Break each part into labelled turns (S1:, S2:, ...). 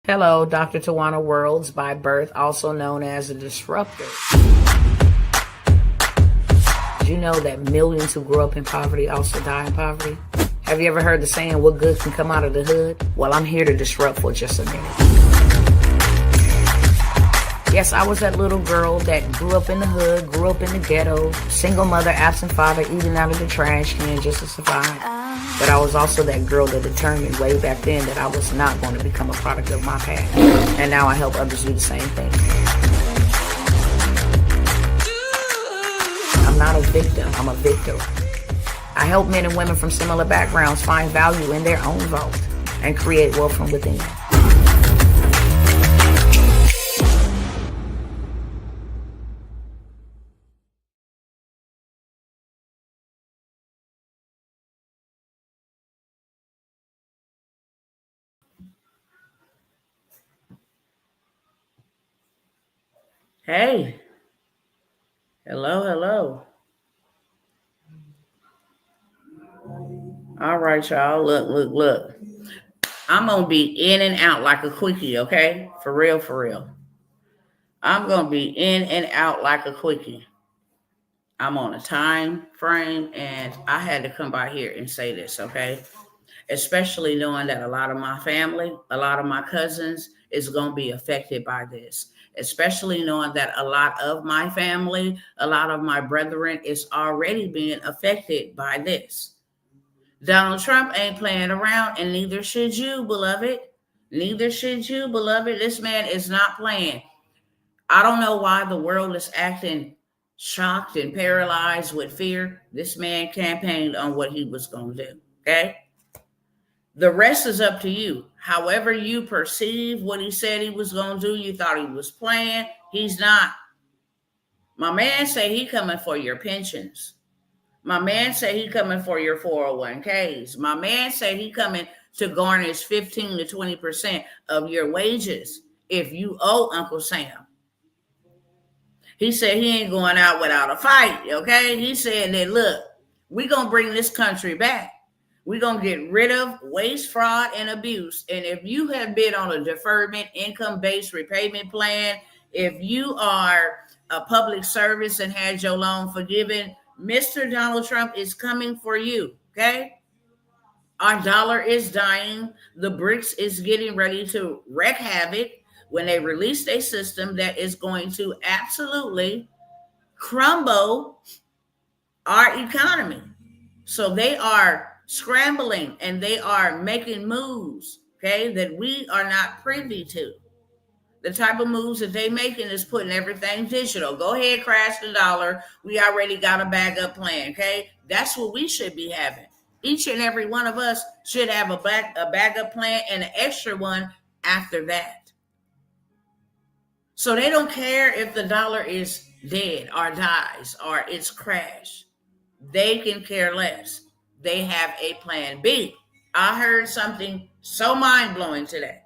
S1: Hello, Dr. Tawana Worlds by birth, also known as a disruptor. Did you know that millions who grew up in poverty also die in poverty? Have you ever heard the saying, what good can come out of the hood? Well, I'm here to disrupt for just a minute. Yes, I was that little girl that grew up in the hood, grew up in the ghetto, single mother, absent father, eating out of the trash can just to survive. But I was also that girl that determined way back then that I was not going to become a product of my past. And now I help others do the same thing. I'm not a victim, I'm a victor. I help men and women from similar backgrounds find value in their own vault and create wealth from within. Hey, hello. All right, y'all. Look. I'm going to be in and out like a quickie, okay? For real. I'm going to be in and out like a quickie. I'm on a time frame, and I had to come by here and say this, okay? Especially knowing that a lot of my family, a lot of my cousins is going to be affected by this. Especially knowing that a lot of my family, a lot of my brethren is already being affected by this. Donald Trump ain't playing around, and neither should you, beloved. Neither should you, beloved. This man is not playing. I don't know why the world is acting shocked and paralyzed with fear. This man campaigned on what he was going to do, okay? The rest is up to you. However you perceive what he said he was going to do, you thought he was playing. He's not. My man say he coming for your pensions. My man say he coming for your 401ks. My man say he coming to garnish 15 to 20% of your wages if you owe Uncle Sam. He said he ain't going out without a fight, okay? He said that, look, we're going to bring this country back. We're going to get rid of waste, fraud, and abuse. And if you have been on a deferment income-based repayment plan, if you are a public service and had your loan forgiven, Mr. Donald Trump is coming for you, okay? Our dollar is dying. The BRICS is getting ready to wreak havoc when they release a system that is going to absolutely crumble our economy. So they are scrambling and they are making moves, okay, that we are not privy to. The type of moves that they making is putting everything digital. Go ahead, crash the dollar. We already got a backup plan, okay? That's what we should be having. Each and every one of us should have a backup plan and an extra one after that. So they don't care if the dollar is dead or dies or it's crashed. They can care less. They have a plan B. I heard something so mind-blowing today.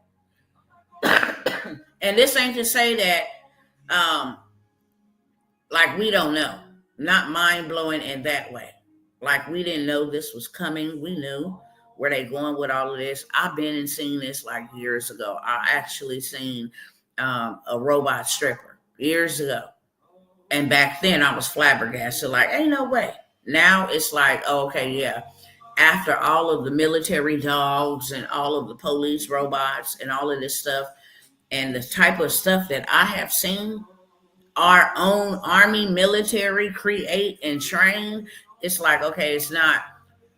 S1: And this ain't to say that like we don't know. Not mind-blowing in that way. Like we didn't know this was coming. We knew where they going with all of this. I've been and seen this like years ago. I actually seen a robot stripper years ago. And back then I was flabbergasted, like, ain't no way. Now it's like, oh, okay, yeah. After all of the military dogs and all of the police robots and all of this stuff, and the type of stuff that I have seen our own army military create and train, it's like, okay,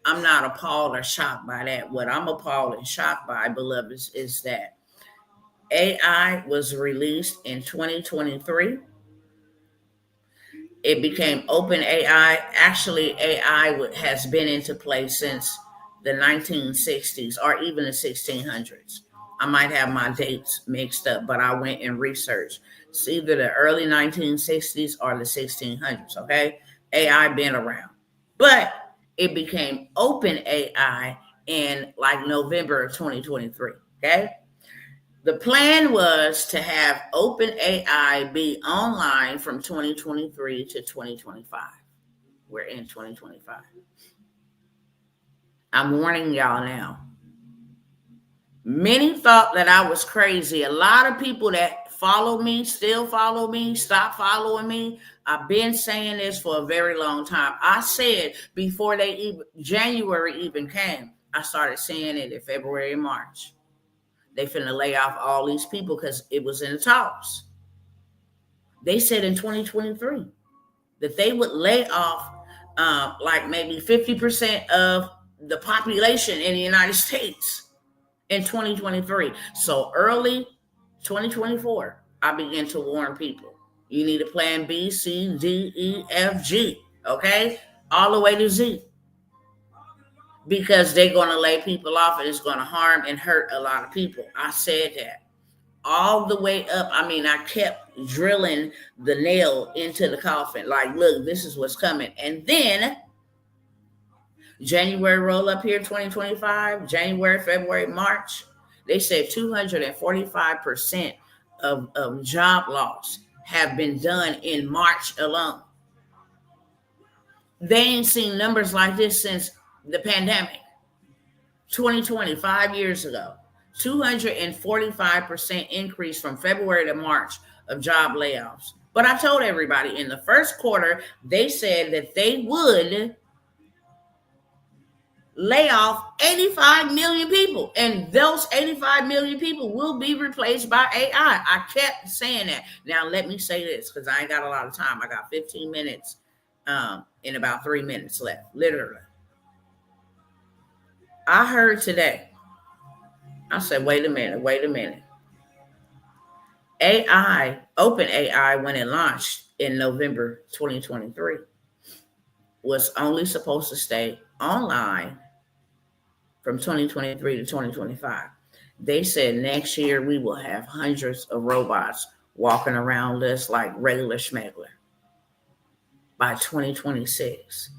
S1: I'm not appalled or shocked by that. What I'm appalled and shocked by, beloved, is that AI was released in 2023. It became open AI. Actually, AI has been into play since the 1960s or even the 1600s. I might have my dates mixed up, but I went and researched. It's either the early 1960s or the 1600s, okay? AI been around. But it became open AI in like November of 2023, okay? The plan was to have open AI be online from 2023 to 2025. We're in 2025. I'm warning y'all now. Many thought that I was crazy. A lot of people that follow me, still follow me, stop following me. I've been saying this for a very long time. I said before January even came, I started saying it in February and March. They finna lay off all these people because it was in the talks. They said in 2023 that they would lay off like maybe 50% of the population in the United States in 2023. So early 2024, I began to warn people. You need a plan B, C, D, E, F, G, okay? All the way to Z. Because they're going to lay people off and it's going to harm and hurt a lot of people. I said that. All the way up. I mean, I kept drilling the nail into the coffin. Like, look, this is what's coming. And then January roll up here, 2025, January, February, March, they said 245% of job loss have been done in March alone. They ain't seen numbers like this since the pandemic. 2020, 5 years ago, 245% increase from February to March of job layoffs. But I told everybody in the first quarter, they said that they would lay off 85 million people, and those 85 million people will be replaced by AI. I kept saying that. Now, let me say this because I ain't got a lot of time. I got 15 minutes and about 3 minutes left, literally. I heard today, I said, wait a minute. OpenAI, when it launched in November 2023, was only supposed to stay online from 2023 to 2025. They said next year we will have hundreds of robots walking around us like regular schmegler. By 2026.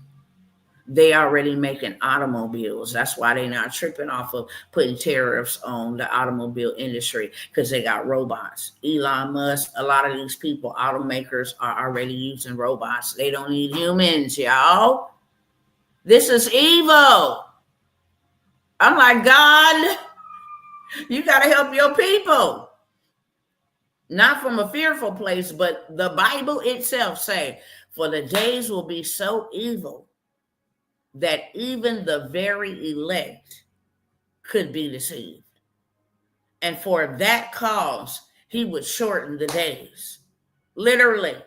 S1: They already making automobiles. That's why they're not tripping off of putting tariffs on the automobile industry, because they got robots. Elon Musk, a lot of these people, automakers, are already using robots. They don't need humans, y'all. This is evil. I'm like, God, you got to help your people. Not from a fearful place, but the Bible itself say, for the days will be so evil that even the very elect could be deceived. And for that cause, he would shorten the days. Literally.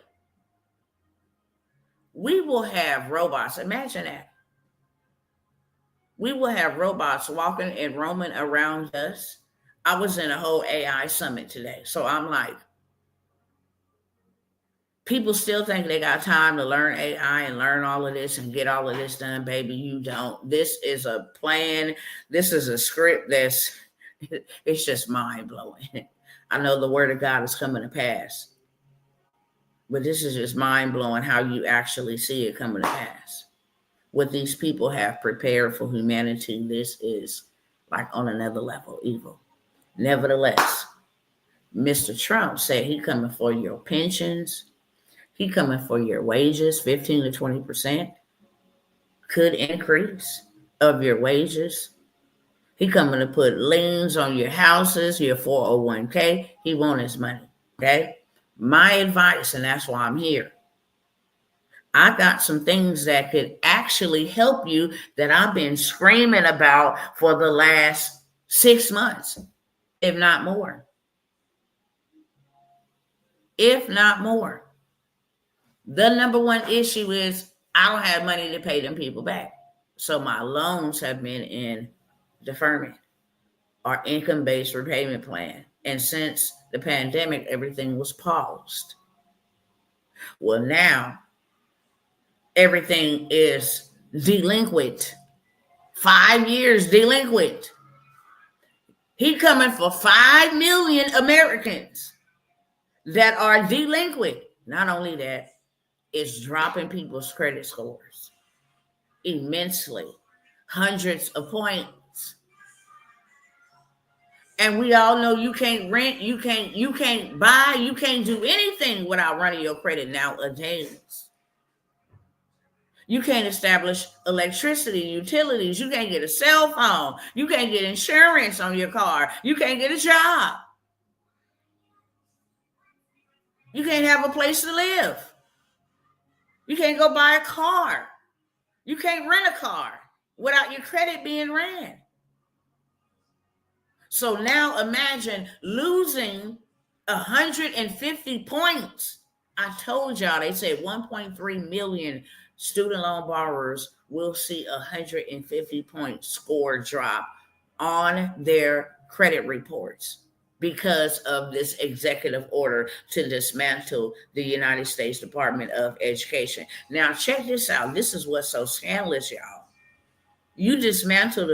S1: We will have robots. Imagine that. We will have robots walking and roaming around us. I was in a whole AI summit today. So I'm like, people still think they got time to learn AI and learn all of this and get all of this done. Baby, you don't. This is a plan. This is a script it's just mind-blowing. I know the word of God is coming to pass, but this is just mind-blowing how you actually see it coming to pass. What these people have prepared for humanity, this is like on another level evil. Nevertheless, Mr. Trump said he coming for your pensions. He coming for your wages, 15 to 20% could increase of your wages. He coming to put liens on your houses, your 401k. He want his money, okay? My advice, and that's why I'm here. I got some things that could actually help you that I've been screaming about for the last 6 months, if not more. If not more. The number one issue is I don't have money to pay them people back. So my loans have been in deferment or income-based repayment plan. And since the pandemic, everything was paused. Well, now everything is delinquent. 5 years delinquent. He coming for 5 million Americans that are delinquent. Not only that, it's dropping people's credit scores immensely, hundreds of points. And we all know you can't rent, you can't buy, you can't do anything without running your credit nowadays. You can't establish electricity, utilities. You can't get a cell phone. You can't get insurance on your car. You can't get a job. You can't have a place to live. You can't go buy a car. You can't rent a car without your credit being ran. So now imagine losing 150 points. I told y'all, they said 1.3 million student loan borrowers will see 150 point score drop on their credit reports because of this executive order to dismantle the United States Department of Education. Now, check this out. This is what's so scandalous, y'all. You dismantle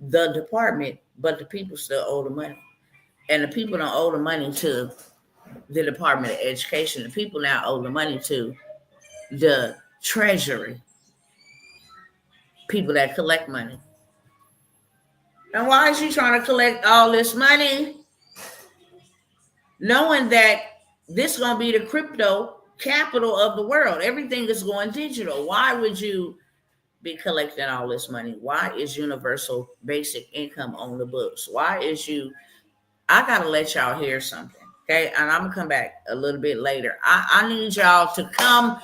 S1: the department, but the people still owe the money, and the people don't owe the money to the Department of Education. The people now owe the money to the Treasury, people that collect money. And why is she trying to collect all this money, knowing that this is going to be the crypto capital of the world? Everything is going digital. Why would you be collecting all this money? Why is universal basic income on the books? Why is I got to let y'all hear something, okay? And I'm going to come back a little bit later. I need y'all to come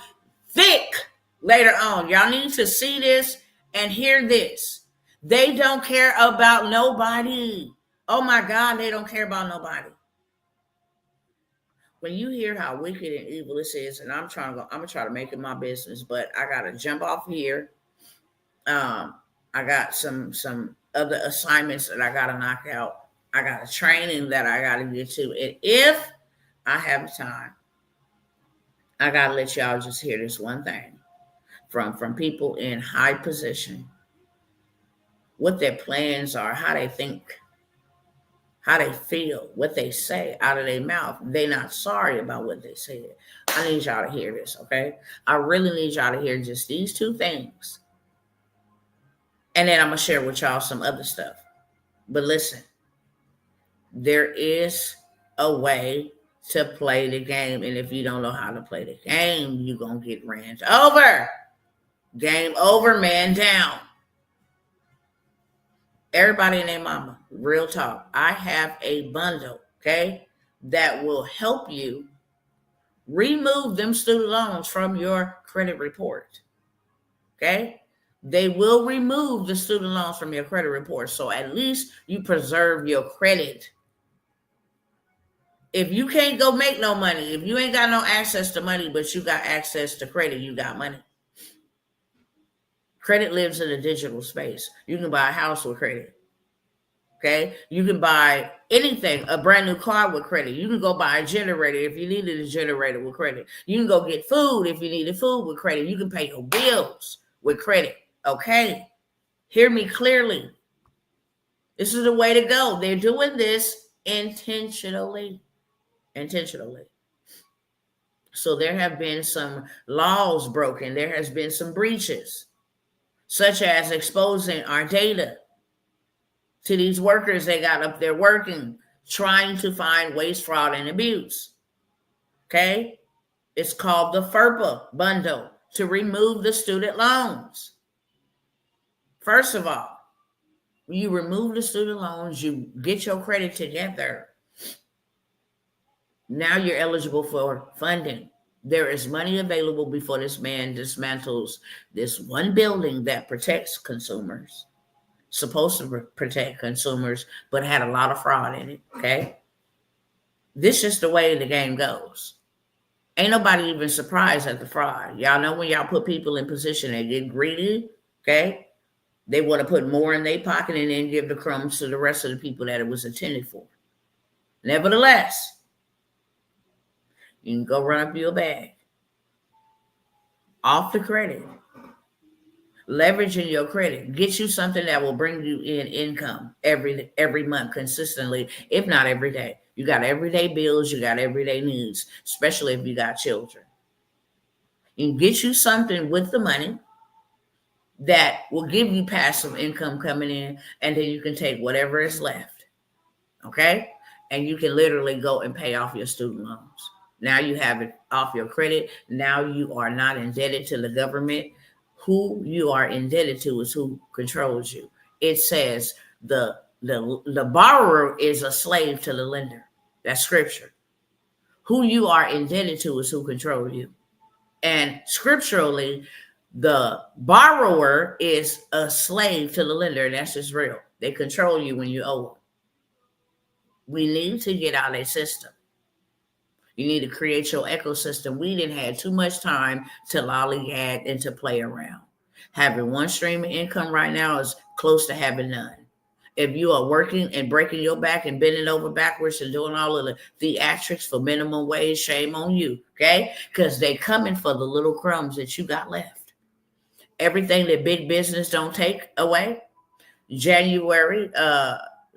S1: thick later on. Y'all need to see this and hear this. They don't care about nobody. Oh my God, they don't care about nobody. When you hear how wicked and evil this is, and I'm gonna try to make it my business, but I gotta jump off here. I got some other assignments that I gotta knock out. I got a training that I gotta get to. And if I have time, I gotta let y'all just hear this one thing from people in high position, what their plans are, how they think, how they feel, what they say out of their mouth. They're not sorry about what they said. I need y'all to hear this, okay? I really need y'all to hear just these two things. And then I'm going to share with y'all some other stuff. But listen, there is a way to play the game. And if you don't know how to play the game, you're going to get ran over. Game over, man down. Everybody and their mama, real talk. I have a bundle, okay, that will help you remove them student loans from your credit report, okay? They will remove the student loans from your credit report, so at least you preserve your credit. If you can't go make no money, if you ain't got no access to money, but you got access to credit, you got money. Credit lives in a digital space. You can buy a house with credit. Okay? You can buy anything, a brand new car with credit. You can go buy a generator if you needed a generator with credit. You can go get food if you needed food with credit. You can pay your bills with credit. Okay? Hear me clearly. This is the way to go. They're doing this intentionally. Intentionally. So there have been some laws broken. There has been some breaches, such as exposing our data to these workers. They got up there working, trying to find waste, fraud, and abuse. Okay? It's called the FERPA bundle to remove the student loans. First of all, you remove the student loans, you get your credit together. Now you're eligible for funding. There is money available before this man dismantles this one building that protects consumers, supposed to protect consumers, but had a lot of fraud in it, okay? This is the way the game goes. Ain't nobody even surprised at the fraud. Y'all know when y'all put people in position and get greedy, okay? They want to put more in their pocket and then give the crumbs to the rest of the people that it was intended for. Nevertheless, you can go run up your bag off the credit, leveraging your credit, get you something that will bring you in income every month consistently, if not every day. You got everyday bills, you got everyday needs, especially if you got children. You can get you something with the money that will give you passive income coming in, and then you can take whatever is left, okay? And you can literally go and pay off your student loans. Now you have it off your credit. Now you are not indebted to the government. Who you are indebted to is who controls you. It says the borrower is a slave to the lender. That's scripture. Who you are indebted to is who controls you. And scripturally, the borrower is a slave to the lender, and that's just real. They control you when you owe them. We need to get out of that system. You need to create your ecosystem. We didn't have too much time to lollygag and to play around. Having one stream of income right now is close to having none. If you are working and breaking your back and bending over backwards and doing all of the theatrics for minimum wage, shame on you, okay? Because they coming for the little crumbs that you got left. Everything that big business don't take away. January,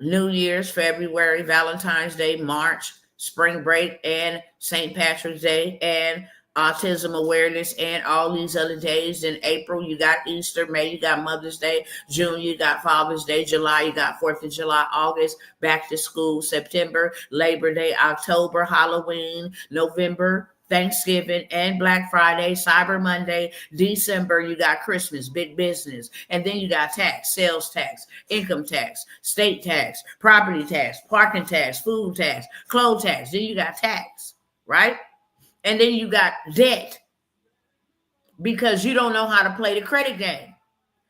S1: New Year's, February, Valentine's Day, March, spring break, and St. Patrick's Day, and autism awareness, and all these other days. In April, you got Easter. May, you got Mother's Day. June, you got Father's Day. July, you got 4th of July. August, back to school. September, Labor Day. October, Halloween. November, Thanksgiving and Black Friday, Cyber Monday. December, you got Christmas, big business. And then you got tax, sales tax, income tax, state tax, property tax, parking tax, food tax, clothes tax. Then you got tax, right? And then you got debt because you don't know how to play the credit game.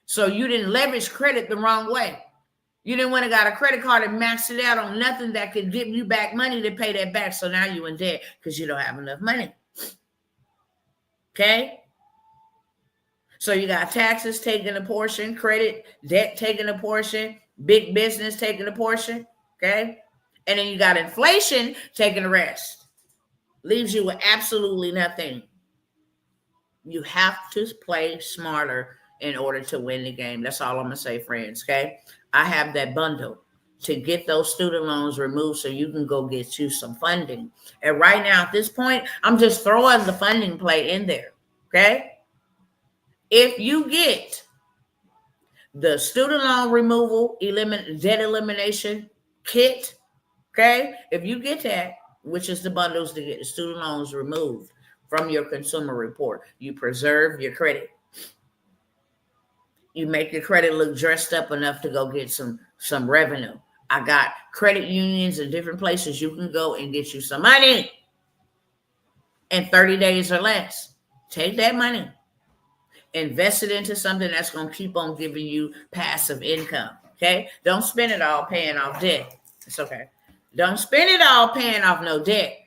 S1: So you didn't leverage credit the wrong way. You didn't want to got a credit card and maxed it out on nothing that could give you back money to pay that back. So now you're in debt because you don't have enough money. Okay? So you got taxes taking a portion, credit, debt taking a portion, big business taking a portion. Okay? And then you got inflation taking the rest. Leaves you with absolutely nothing. You have to play smarter in order to win the game. That's all I'm going to say, friends, okay? I have that bundle to get those student loans removed so you can go get you some funding. And right now, at this point, I'm just throwing the funding play in there, okay? If you get the student loan removal, debt elimination kit, okay? If you get that, which is the bundles to get the student loans removed from your consumer report, you preserve your credit. You make your credit look dressed up enough to go get some revenue. I got credit unions in different places you can go and get you some money in 30 days or less. Take that money, invest it into something that's going to keep on giving you passive income, okay? Don't spend it all paying off debt. It's okay. Don't spend it all paying off no debt.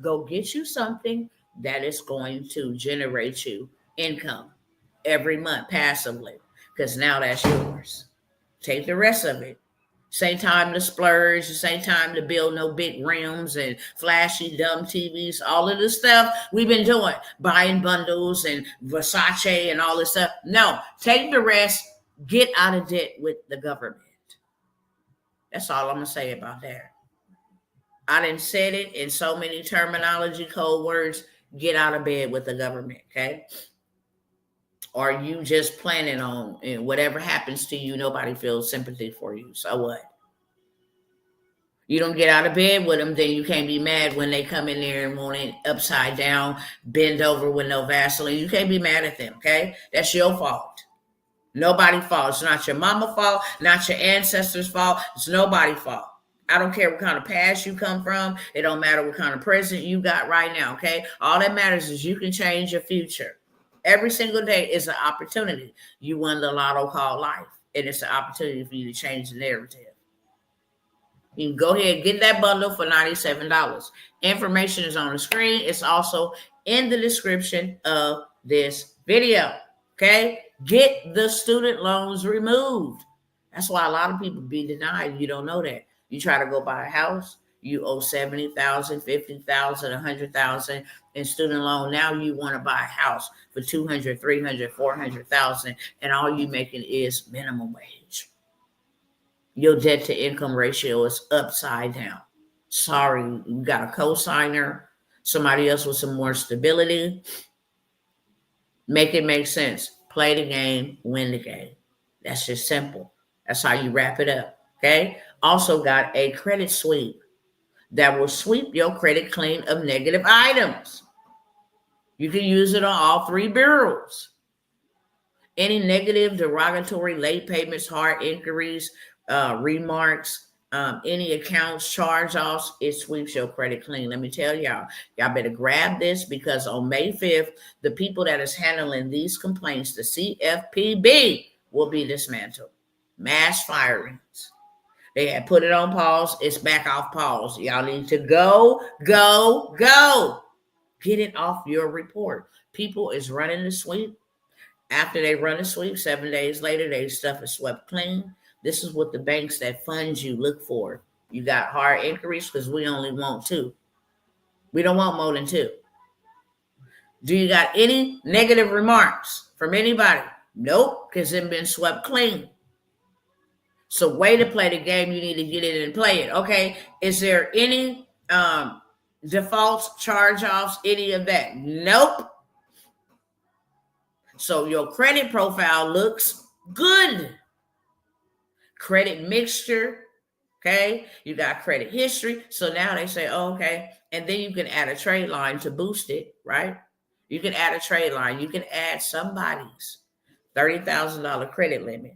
S1: Go get you something that is going to generate you income every month passively, because now that's yours. Take the rest of it. Same time to splurge, same time to build no big rims and flashy dumb TVs, all of this stuff we've been doing, buying bundles and Versace and all this stuff. No, take the rest, get out of debt with the government. That's all I'm going to say about that. I done said it in so many terminology, code words. Get out of bed with the government, okay? Or you just planning on, and whatever happens to you, nobody feels sympathy for you. So what? You don't get out of bed with them, then you can't be mad when they come in there and want it upside down, bend over with no Vaseline. You can't be mad at them, okay? That's your fault. Nobody's fault. It's not your mama's fault, not your ancestors' fault. It's nobody's fault. I don't care what kind of past you come from. It don't matter what kind of president you got right now, okay? All that matters is you can change your future. Every single day is an opportunity. You won the lotto called life, and it's an opportunity for you to change the narrative. You can go ahead and get that bundle for $97. Information is on the screen. It's also in the description of this video, okay? Get the student loans removed. That's why a lot of people be denied. You don't know that. You try to go buy a house, you owe $70,000, $50,000, $100,000 in student loan. Now you want to buy a house for $200,000, $300,000, $400,000, and all you making is minimum wage. Your debt to income ratio is upside down. Sorry, you got a co-signer, somebody else with some more stability. Make it make sense. Play the game, win the game. That's just simple. That's how you wrap it up, okay? Also got a credit sweep. that will sweep your credit clean of negative items. You can use it on all three bureaus. Any negative, derogatory, late payments, hard inquiries, remarks, any accounts, charge-offs, it sweeps your credit clean. Let me tell y'all better grab this, because on May 5th, the people that is handling these complaints, the CFPB, will be dismantled. Mass firings. They had put it on pause. It's back off pause. Y'all need to go. Get it off your report. People is running the sweep. After they run a sweep, 7 days later, their stuff is swept clean. This is what the banks that fund you look for. You got hard inquiries because we only want 2. We don't want more than 2. Do you got any negative remarks from anybody? Nope, because they've been swept clean. So way to play the game, you need to get in and play it. Okay, is there any defaults, charge-offs, any of that? Nope. So your credit profile looks good. Credit mixture, okay? You got credit history. So now they say, oh, okay. And then you can add a trade line to boost it, right? You can add a trade line. You can add somebody's $30,000 credit limit.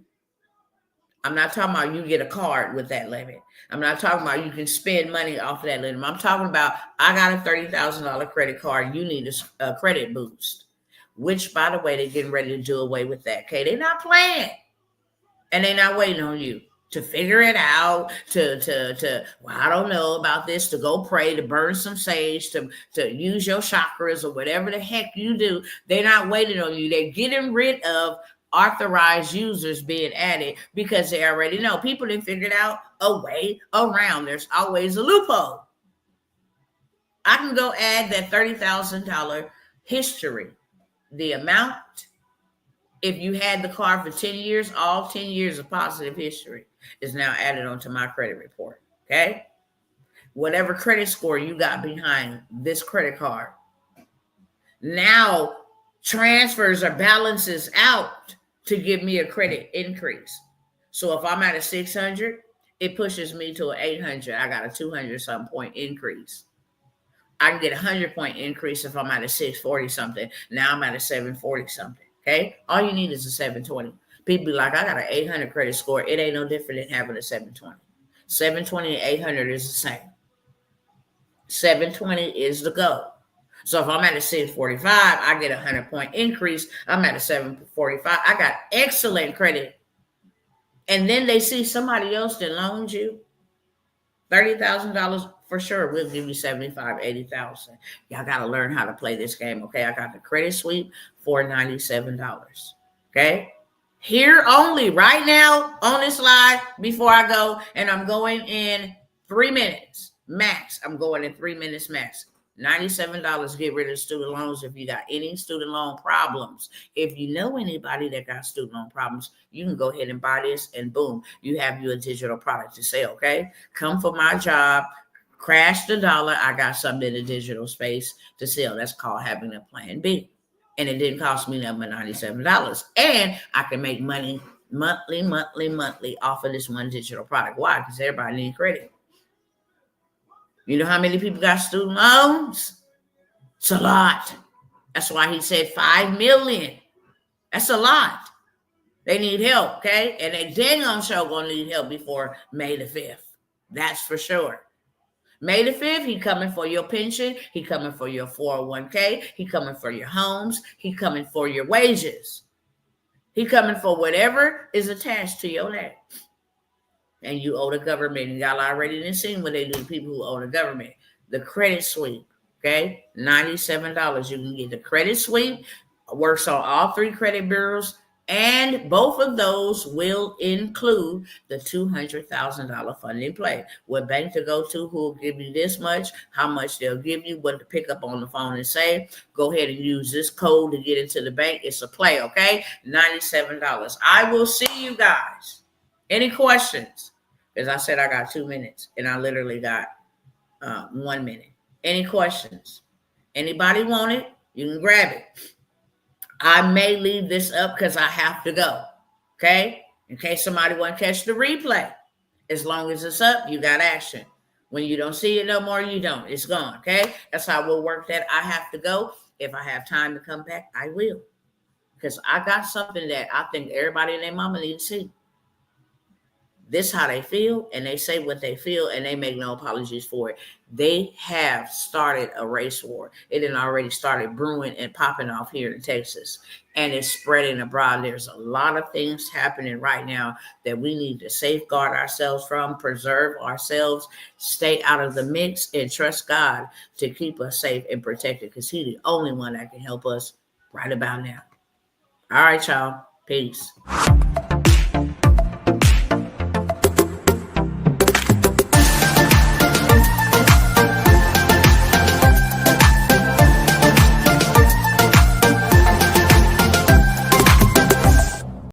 S1: I'm not talking about you get a card with that limit. I'm not talking about you can spend money off of that limit. I'm talking about I got a $30,000 credit card. You need a credit boost, which, by the way, they're getting ready to do away with that. Okay, they're not playing, and they're not waiting on you to figure it out, well, I don't know about this, to go pray, to burn some sage, to use your chakras or whatever the heck you do. They're not waiting on you. They're getting rid of authorized users being added because they already know. People didn't figure out a way around. There's always a loophole. I can go add that $30,000 history. The amount, if you had the card for 10 years, all 10 years of positive history is now added onto my credit report. Okay? Whatever credit score you got behind this credit card now transfers or balances out to give me a credit increase. So if I'm at a 600, it pushes me to an 800. I got a 200-something point increase. I can get a 100-point increase if I'm at a 640-something. Now I'm at a 740-something. Okay? All you need is a 720. People be like, I got an 800 credit score. It ain't no different than having a 720. 720 and 800 is the same. 720 is the go. So if I'm at a 645, I get a 100-point increase. I'm at a 745. I got excellent credit. And then they see somebody else that loaned you $30,000 for sure. We'll give you 75, 80,000. Y'all got to learn how to play this game. Okay. I got the credit sweep for $97. Okay. Here only right now on this live before I go, and I'm going in 3 minutes max. I'm going in 3 minutes max. $97, get rid of student loans. If you got any student loan problems, if you know anybody that got student loan problems, you can go ahead and buy this, and boom, you have you a digital product to sell. Okay, come for my job, crash the dollar. I got something in the digital space to sell. That's called having a plan B, and it didn't cost me nothing but $97, and I can make money monthly off of this one digital product. Why? Because everybody needs credit. You know how many people got student loans? It's a lot. That's why he said 5 million. That's a lot. They need help, okay? And they dang on sure gonna need help before May the 5th. That's for sure. May the 5th, he coming for your pension. He coming for your 401k. He coming for your homes. He coming for your wages. He coming for whatever is attached to your name. And you owe the government, and y'all already done seen what they do to people who owe the government. The credit sweep, okay? $97. You can get the credit sweep, works on all 3 credit bureaus, and both of those will include the $200,000 funding play. What bank to go to, who will give you this much, how much they'll give you, what to pick up on the phone and say. Go ahead and use this code to get into the bank. It's a play, okay? $97. I will see you guys. Any questions? As I said, I got 2 minutes, and I literally got 1 minute. Any questions? Anybody want it? You can grab it. I may leave this up because I have to go, okay? In case somebody want to catch the replay. As long as it's up, you got action. When you don't see it no more, you don't. It's gone, okay? That's how we'll work that. I have to go. If I have time to come back, I will. Because I got something that I think everybody and their mama need to see. This is how they feel, and they say what they feel, and they make no apologies for it. They have started a race war. It had already started brewing and popping off here in Texas, and it's spreading abroad. There's a lot of things happening right now that we need to safeguard ourselves from, preserve ourselves, stay out of the mix, and trust God to keep us safe and protected, because He's the only one that can help us right about now. All right, y'all. Peace.